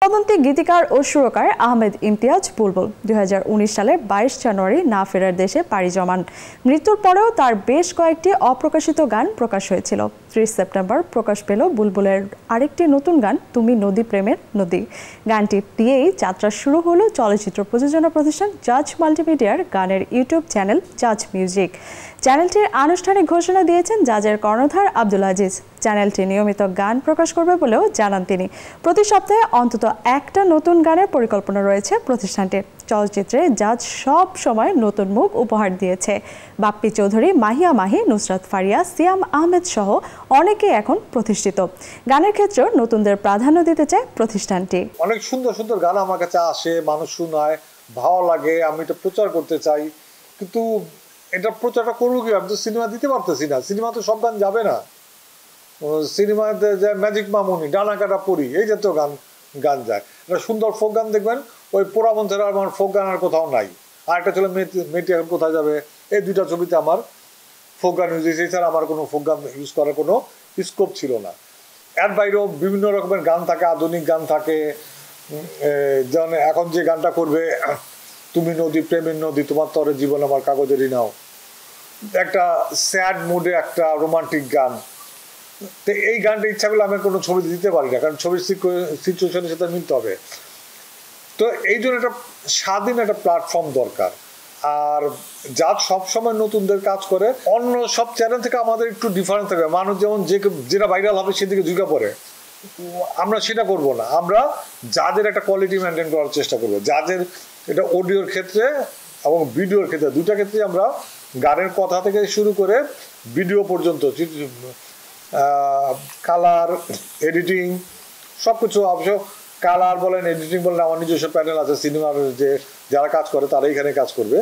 কিংবদন্তি গীতিকার ও সুরকার আহমেদ ইমতিয়াজ বুলবুল 2019 সালের 22 জানুয়ারি না ফেরার দেশে পাড়ি জমান। মৃত্যুর পরেও তার বেশ কয়েকটি অপ্রকাশিত গান প্রকাশ হয়েছিল। 30 সেপ্টেম্বর প্রকাশ পেল বুলবুলের আরেকটি নতুন গান তুমি নদী প্রেমের নদী। গানটি দিয়েই যাত্রা শুরু হলো চলচ্চিত্র প্রযোজনা প্রতিষ্ঠান জাজ মাল্টিমিডিয়ার গানের ইউটিউব চ্যানেল জাজ মিউজিক। চ্যানেলটির আনুষ্ঠানিক ঘোষণা দিয়েছেন জাজের কর্ণধার আব্দুল আজিজ। চ্যানেলটি নিয়মিত গান প্রকাশ করবে বলেও জানান তিনি। প্রতি সপ্তাহে অন্তত একটা নতুন গানের পরিকল্পনা রয়েছে প্রতিষ্ঠানটির। চলচ্চিত্রে জাজ সব সময় নতুন মুখ উপহার দিয়েছে। বাপ্পি চৌধুরী, মাহিয়া মাহি, নুসরাত ফারিয়া, সিয়াম আহমেদ সহ অনেকেই এখন প্রতিষ্ঠিত। গানের ক্ষেত্রেও নতুনদের প্রাধান্য দিতে চায় প্রতিষ্ঠানটি। অনেক সুন্দর সুন্দর গান আমার কাছে আসে, মানুষ শোনায়, ভালো লাগে, আমি এটা প্রচার করতে চাই, কিন্তু এটা প্রচারটা করবো কি? আমি তো সিনেমা দিতে পারতেছি না। সিনেমা তো সব গান যাবে না। সিনেমাতে যে ম্যাজিক মামুনি, ডানা কাটা পরি, এই জাতীয় গান গান যায়। একটা সুন্দর ফোক গান দেখবেন, ওই পোড়ামন ছাড়া আমার ফোক গান আর কোথাও নাই। আর একটা ছিল মেয়েটি এখন কোথায় যাবে, এই দুইটা ছবিতে আমার ফোক গান ইউজ হয়েছে, এছাড়া আমার কোনো ফোক গান ইউজ করার কোনো স্কোপ ছিল না। এর বাইরেও বিভিন্ন রকমের গান থাকে, আধুনিক গান থাকে। যেমন এখন যে গানটা করবে, তুমি নদী প্রেমের নদী, তোমার তরে জীবন আমার কাগজেরই নাও, একটা স্যাড মুডে একটা রোমান্টিক গান। তো এই গানটা ইচ্ছা করলে আমি কোনো ছবি দিতে পারি না, কারণ ছবির সিচুয়েশনের সাথে মিলতে হবে। তো এই জন্য একটা স্বাধীন একটা প্ল্যাটফর্ম দরকার। আর যা সবসময় নতুনদের কাজ করে, অন্য সব চ্যানেল থেকে আমাদের একটু ডিফারেন্স থাকবে। মানুষ যেমন যেটা ভাইরাল হবে সেদিকে ঝুঁকে পড়ে, আমরা সেটা করব না। আমরা যাদের একটা কোয়ালিটি মেনটেন করার চেষ্টা করবো। যাদের এটা অডিওর ক্ষেত্রে এবং ভিডিওর ক্ষেত্রে, দুটা ক্ষেত্রে আমরা গানের কথা থেকে শুরু করে ভিডিও পর্যন্ত, কালার, এডিটিং, সব কিছু। অবশ্য কালার বলেন, এডিটিং বলেন, আমার নিজস্ব প্যানেল আছে সিনেমার, যে যারা কাজ করে তারা এখানে কাজ করবে।